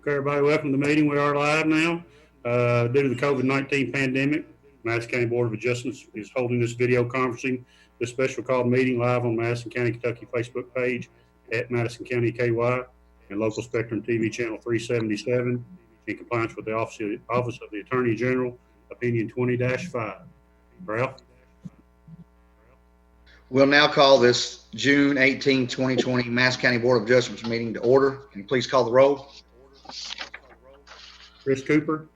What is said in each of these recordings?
Okay, everybody, welcome to the meeting. We are live now. Due to the COVID-19 pandemic, Madison County Board of Adjustments is holding this video conferencing, this special called meeting live on Madison County, Kentucky Facebook page at Madison County KY and local Spectrum TV channel 377 in compliance with the Office of the Attorney General, Opinion 20-5. Ralph? We'll now call this June 18, 2020 Madison County Board of Adjustments meeting to order. Can you please call the roll? Chris Cooper?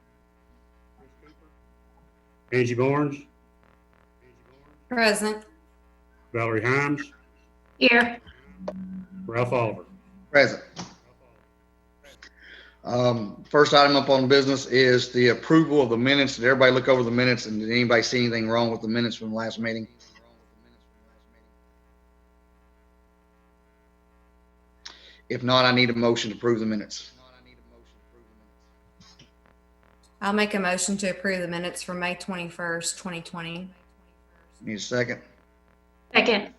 Angie Barnes? Present. Valerie Himes? Here. Ralph Oliver? Present. First item up on business is the approval of the minutes. Did everybody look over the minutes, and did anybody see anything wrong with the minutes from the last meeting? If not, I need a motion to approve the minutes. I'll make a motion to approve the minutes for May 21st, 2020. Need a second? Second.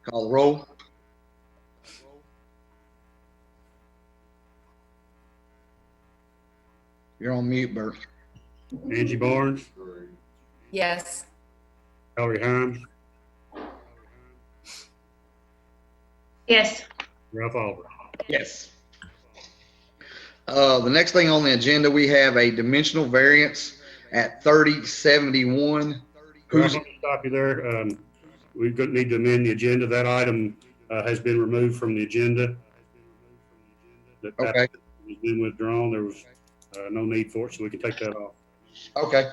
Call the roll. You're on mute, Bert. Angie Barnes? Yes. Valerie Himes? Yes. Ralph Oliver? Yes. The next thing on the agenda, we have a dimensional variance at 3071. Let me stop you there. We need to amend the agenda. That item has been removed from the agenda. That Okay. has been withdrawn. There was no need for it, so we can take that off. Okay.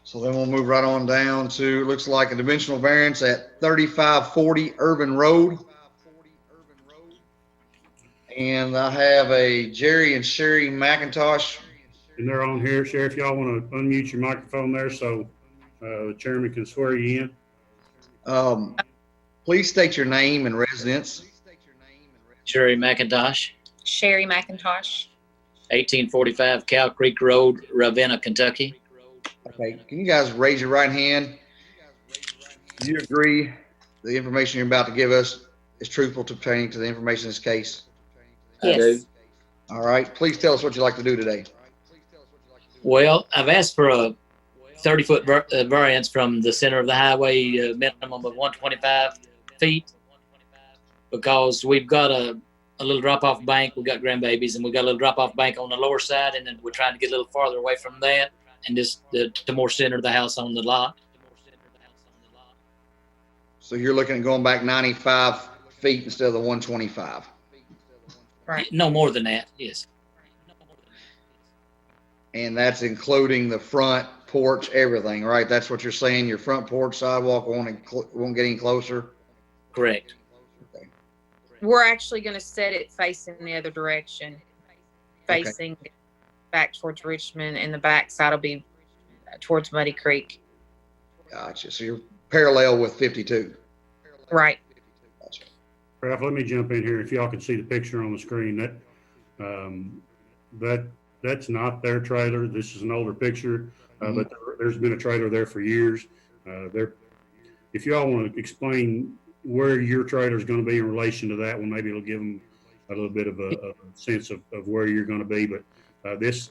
So then we'll move right on down to, looks like a dimensional variance at 3540 Urban Road. And I have a Jerry and Sherry McIntosh. And they're on here. Sheriff, y'all want to unmute your microphone there so the chairman can swear you in? Please state your name and residence. Sherry McIntosh, Sherry McIntosh. 1845 Cow Creek Road, Ravenna, Kentucky. Okay, can you guys raise your right hand? Do you agree the information you're about to give us is truthful pertaining to the information in this case? I do. All right, please tell us what you'd like to do today. Well, I've asked for a 30-foot variance from the center of the highway, minimum of 125 feet, because we've got a little drop-off bank. We've got grandbabies, and we've got a little drop-off bank on the lower side, and then we're trying to get a little farther away from that and just to more center the house on the lot. So you're looking at going back 95 feet instead of the 125. Right. No more than that, yes. And that's including the front porch, everything, right? That's what you're saying. Your front porch sidewalk won't get any closer. Correct. Okay. We're actually going to set it facing the other direction, facing back towards Richmond, and the back side will be towards Muddy Creek. Gotcha. So you're parallel with 52. Right. Gotcha. Ralph, let me jump in here. If y'all can see the picture on the screen, that's not their trailer. This is an older picture, but there's been a trailer there for years. If y'all want to explain where your trailer is going to be in relation to that one, maybe it'll give them a little bit of a sense of where you're going to be. But this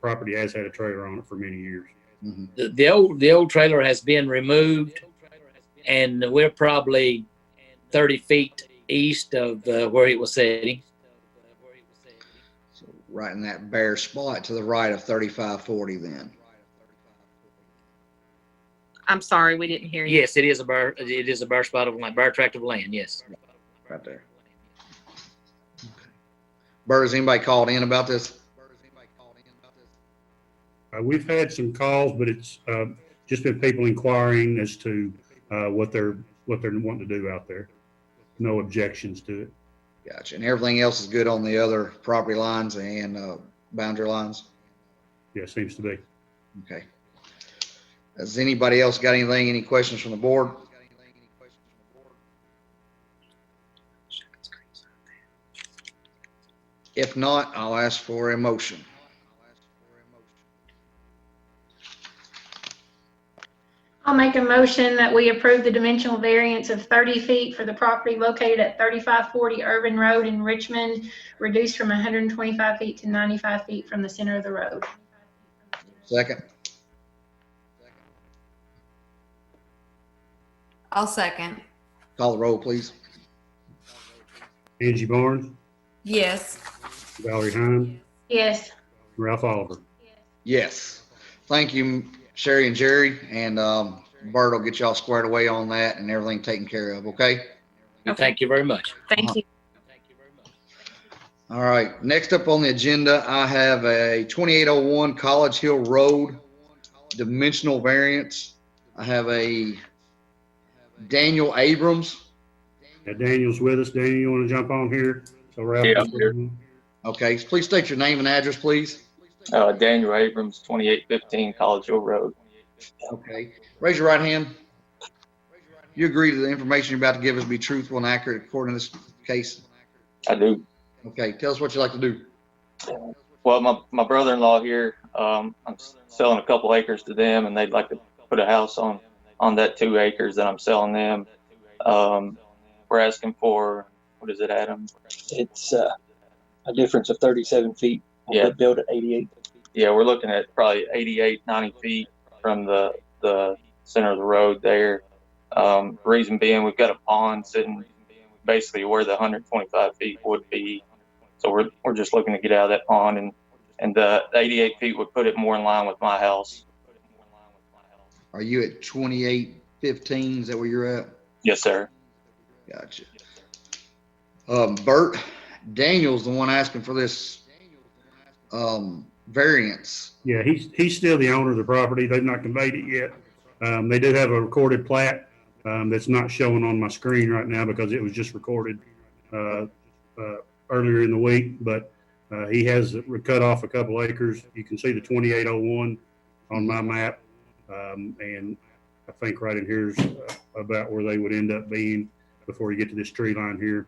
property has had a trailer on it for many years. Mm-hmm. The old trailer has been removed, and we're probably 30 feet east of where it was sitting. So right in that bare spot to the right of 3540 then. I'm sorry, we didn't hear you. Yes, it is a bare spot of land, bare tract of land. Yes. Right there. Okay. Bert, has anybody called in about this? We've had some calls, but it's just been people inquiring as to what they're wanting to do out there. No objections to it. Gotcha. And everything else is good on the other property lines and boundary lines? Yeah, seems to be. Okay. Has anybody else got anything, any questions from the board? If not, I'll ask for a motion. I'll make a motion that we approve the dimensional variance of 30 feet for the property located at 3540 Irvin Road in Richmond, reduced from 125 feet to 95 feet from the center of the road. Second. I'll second. Call the roll, please. Angie Barnes, Yes. Valerie Hines, Yes. Ralph Oliver. Yes. Thank you, Sherry and Jerry, and Bert will get y'all squared away on that and everything taken care of, okay? Thank you very much. Thank you. All right, next up on the agenda, I have a 2801 College Hill Road dimensional variance. I have a Daniel Abrams. Yeah, Daniel's with us. Daniel, you want to jump on here? So Ralph. Yeah, I'm here. Okay, please state your name and address, please. Daniel Abrams, 2815 College Hill Road. Okay, raise your right hand. You agree to the information you're about to give us be truthful and accurate according to this case? I do. Okay, tell us what you like to do. Well, my brother-in-law here, I'm selling a couple acres to them, and they'd like to put a house on that 2 acres that I'm selling them. We're asking for, what is it, Adam? It's a difference of 37 feet. Yeah. Built at 88. Yeah, we're looking at probably 88, 90 feet from the center of the road there. Reason being, we've got a pond sitting basically where the 125 feet would be. So we're just looking to get out of that pond, and the 88 feet would put it more in line with my house. Are you at 2815? Is that where you're at? Yes, sir. Gotcha. Bert, Daniel's the one asking for this variance. Yeah, he's still the owner of the property. They've not conveyed it yet. They do have a recorded plat that's not showing on my screen right now because it was just recorded earlier in the week. But he has cut off a couple acres. You can see the 2801 on my map, and I think right in here's about where they would end up being before you get to this tree line here.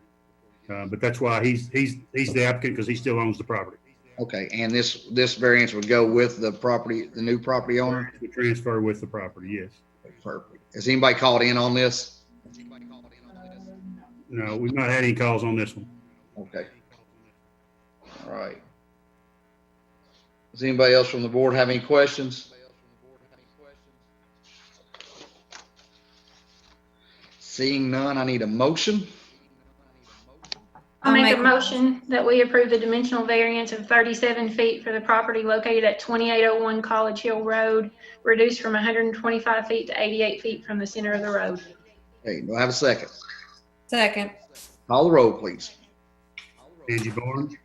But that's why he's the applicant, because he still owns the property. Okay, and this variance would go with the property, the new property owner? The transfer with the property, yes. Perfect. Has anybody called in on this? No, we've not had any calls on this one. Okay. All right. Does anybody else from the board have any questions? Seeing none, I need a motion. I'll make a motion that we approve the dimensional variance of 37 feet for the property located at 2801 College Hill Road, reduced from 125 feet to 88 feet from the center of the road. Okay, do I have a second? Second. Call the roll, please. Angie Barnes,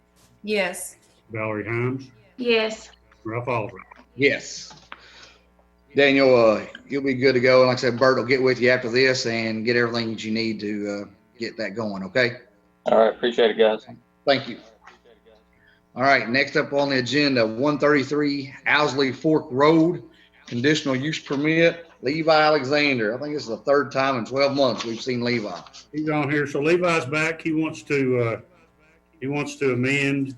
Yes. Valerie Hines, Yes. Ralph Oliver. Yes. Daniel, you'll be good to go. And like I said, Bert will get with you after this and get everything that you need to get that going, okay? All right, appreciate it, guys. Thank you. All right, next up on the agenda, 133 Owsley Fork Road, conditional use permit, Levi Alexander. I think this is the third time in 12 months we've seen Levi. He's on here. So Levi's back. He wants to amend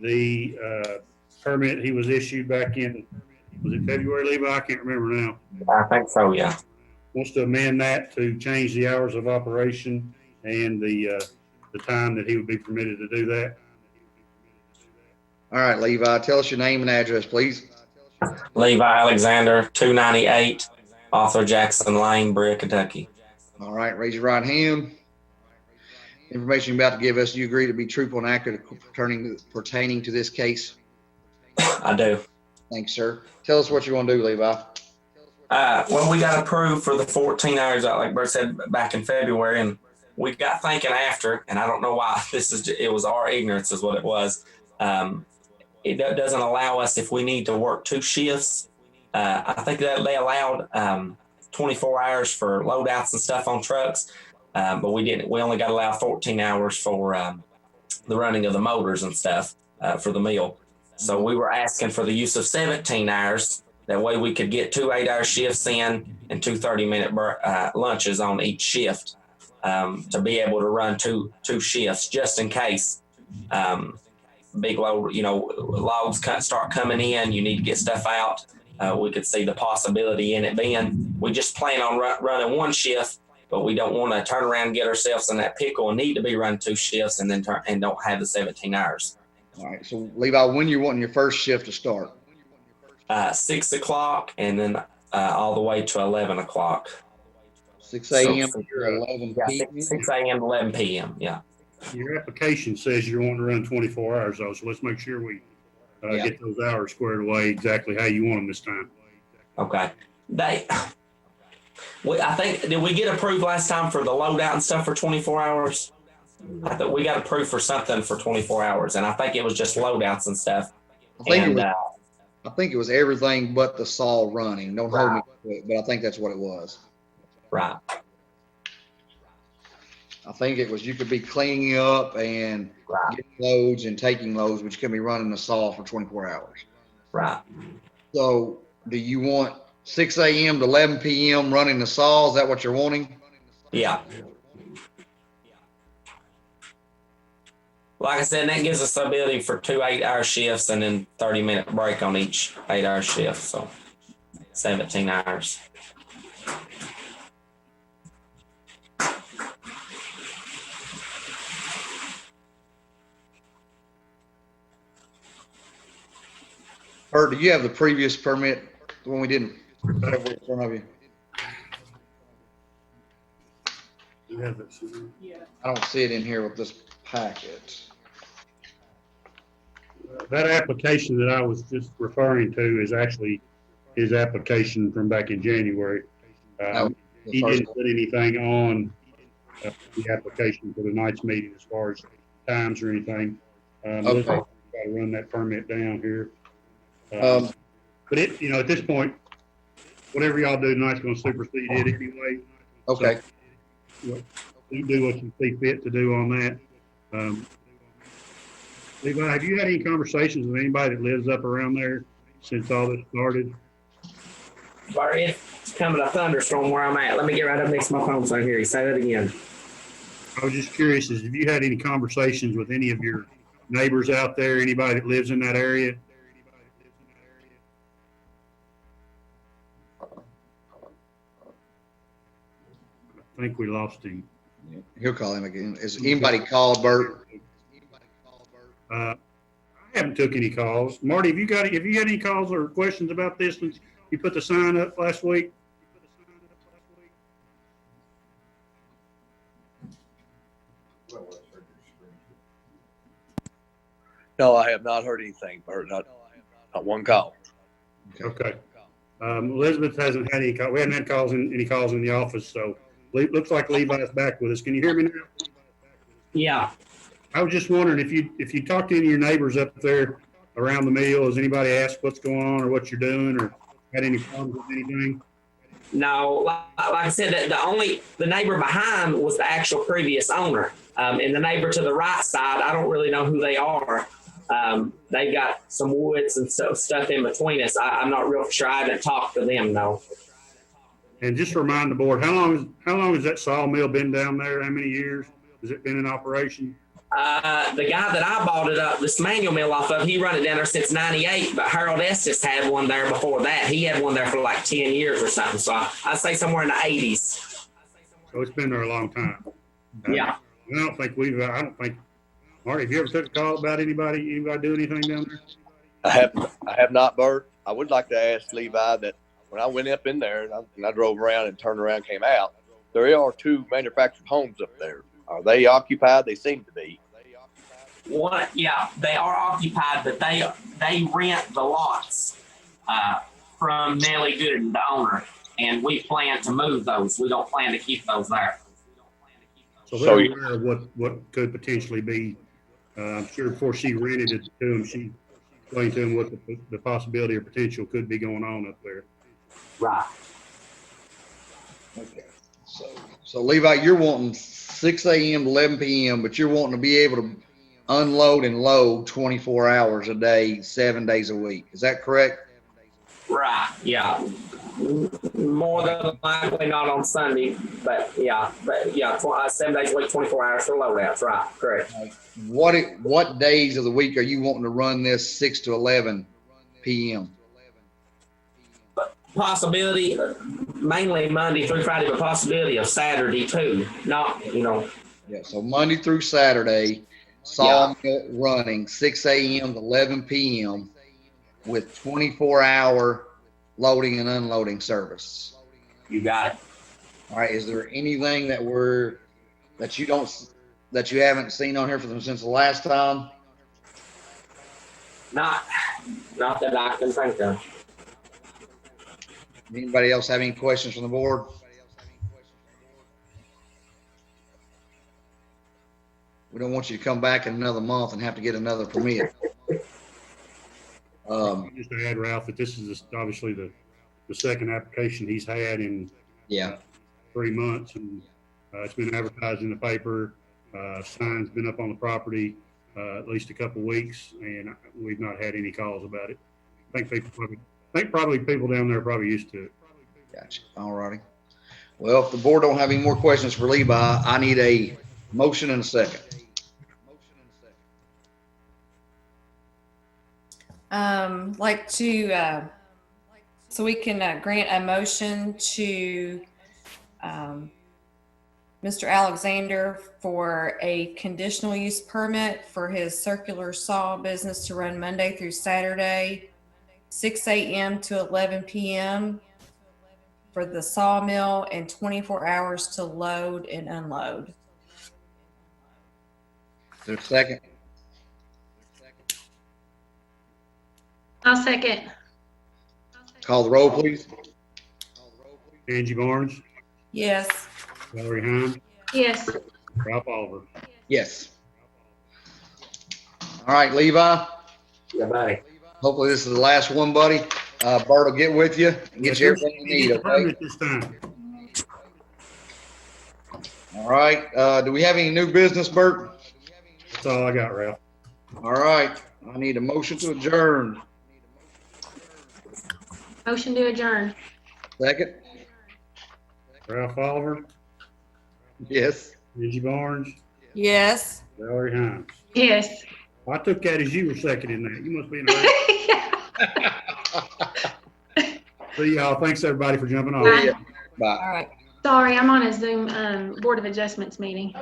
the permit he was issued back in, was it February, Levi? I can't remember now. I think so, yeah. Wants to amend that to change the hours of operation and the time that he would be permitted to do that. All right, Levi, tell us your name and address, please. Levi Alexander, 298 Arthur Jackson Lane, Brea, Kentucky. All right, raise your right hand. Information you're about to give us, do you agree to be truthful and accurate pertaining to this case? I do. Thanks, sir. Tell us what you want to do, Levi. Well, we got approved for the 14 hours, like Bert said, back in February, and we got thinking after, and I don't know why, it was our ignorance is what it was. It doesn't allow us, if we need to work 2 shifts, I think that they allowed 24 hours for loadouts and stuff on trucks, but we only got allowed 14 hours for the running of the motors and stuff for the mill. So we were asking for the use of 17 hours. That way we could get 2 8-hour shifts in and 2 30-minute lunches on each shift to be able to run two shifts just in case big load, logs start coming in. You need to get stuff out. we could see the possibility in it being. We just plan on running one shift, but we don't want to turn around and get ourselves in that pickle and need to be running 2 shifts and then don't have the 17 hours. All right. So Levi, when you wanting your first shift to start? 6 o'clock and then all the way to 11 o'clock. 6 a.m. to 11 Yeah, p.m. 6 a.m. to 11 p.m. Yeah. Your application says you're wanting to run 24 hours though, so let's make sure we get those hours squared away exactly how you want them this time. Okay. I think, did we get approved last time for the loadout and stuff for 24 hours? I thought we got approved for something for 24 hours, and I think it was just loadouts and stuff. I think it was everything but the saw running. Don't hold me to it, but I think that's what it was. Right. I think it was you could be cleaning up and getting loads and taking loads, but you could be running the saw for 24 hours. Right. So do you want 6 a.m. to 11 p.m. running the saw? Is that what you're wanting? Yeah. Like I said, that gives us the ability for 2 8-hour shifts and then 30-minute break on each 8-hour shift. So 17 hours. Bert, do you have the previous permit, the one we didn't have in front of you? I don't see it in here with this packet. That application that I was just referring to is actually his application from back in January. He didn't put anything on the application for tonight's meeting as far as times or anything. Okay. Got to run that permit down here. But it, at this point, whatever y'all do tonight's going to supersede it anyway. Okay. So, you do what you see fit to do on that. Levi, have you had any conversations with anybody that lives up around there since all this started? Sorry, it's coming a thunderstorm where I'm at. Let me get right up next to my phone so I can hear you. Say that again. I was just curious, have you had any conversations with any of your neighbors out there, anybody that lives in that area? I think we lost him. He'll call him again. Is anybody called, Bert? I haven't took any calls. Marty, have you had any calls or questions about this since you put the sign up last week? No, I have not heard anything, Bert. Not one call. Okay. Elizabeth hasn't had any call. We haven't had any calls in the office, so looks like Levi's back with us. Can you hear me now? Yeah. I was just wondering if you talk to any of your neighbors up there around the mill, has anybody asked what's going on or what you're doing or had any problems with anything? No, like I said, the neighbor behind was the actual previous owner. And the neighbor to the right side, I don't really know who they are. They got some woods and stuff in between us. I'm not real sure. I haven't talked to them, though. And just remind the board, how long has that sawmill been down there? How many years has it been in operation? The guy that I bought it up, this manual mill off of, he run it down there since '98, but Harold Estes had one there before that. He had one there for like 10 years or something. So I'd say somewhere in the 80s. So it's been there a long time. Yeah. I don't think, Marty, have you ever took a call about anybody do anything down there? I have not, Bert. I would like to ask Levi that when I went up in there and I drove around and turned around, came out, there are 2 manufactured homes up there. Are they occupied? They seem to be. One, yeah, they are occupied, but they rent the lots from Nellie Gooden, the owner, and we plan to move those. We don't plan to keep those there. So they're aware of what could potentially be. I'm sure before she rented it to them, she explained to them what the possibility or potential could be going on up there. Right. Okay. So Levi, you're wanting 6 a.m. to 11 p.m., but you're wanting to be able to unload and load 24 hours a day, 7 days a week. Is that correct? Right. Yeah. More than likely not on Sunday, but yeah, 7 days a week, 24 hours for loadouts. Right. Correct. What days of the week are you wanting to run this 6 to 11 p.m.? possibility, mainly Monday through Friday, but possibility of Saturday too. Not, Yeah, so Monday through Saturday, sawmill running 6 a.m. to 11 p.m. with 24-hour loading and unloading service. You got it. All right. Is there anything that you haven't seen on here for them since the last time? Not that I can think of. Anybody else have any questions from the board? We don't want you to come back in another month and have to get another permit. Just to add, Ralph, that this is obviously the second application he's had in 3 months, and it's been advertised in the paper. Signs been up on the property at least a couple weeks, and we've not had any calls about it. I think probably people down there are probably used to it. Gotcha. All righty. Well, if the board don't have any more questions for Levi, I need a motion and a second. Like to, so we can grant a motion to Mr. Alexander for a conditional use permit for his circular saw business to run Monday through Saturday, 6 a.m. to 11 p.m. for the sawmill and 24 hours to load and unload. Is there a second? I'll second. Call the roll, please. Angie Barnes, Yes. Valerie Hine, Yes. Ralph Oliver. Yes. All right, Levi. Yeah, buddy. Hopefully this is the last one, buddy. Bart will get with you and get you everything you need, Get the okay? permit this time. All right. Do we have any new business, Bert? That's all I got, Ralph. All right. I need a motion to adjourn. Motion to adjourn. Second? Ralph Oliver, Yes. Angie Barnes, Yes. Valerie Hines. Yes. I took that as you were seconding that. You must be in a hurry. See y'all. Thanks everybody for jumping on. Bye. Bye. All right. Sorry, I'm on a Zoom Board of Adjustments meeting.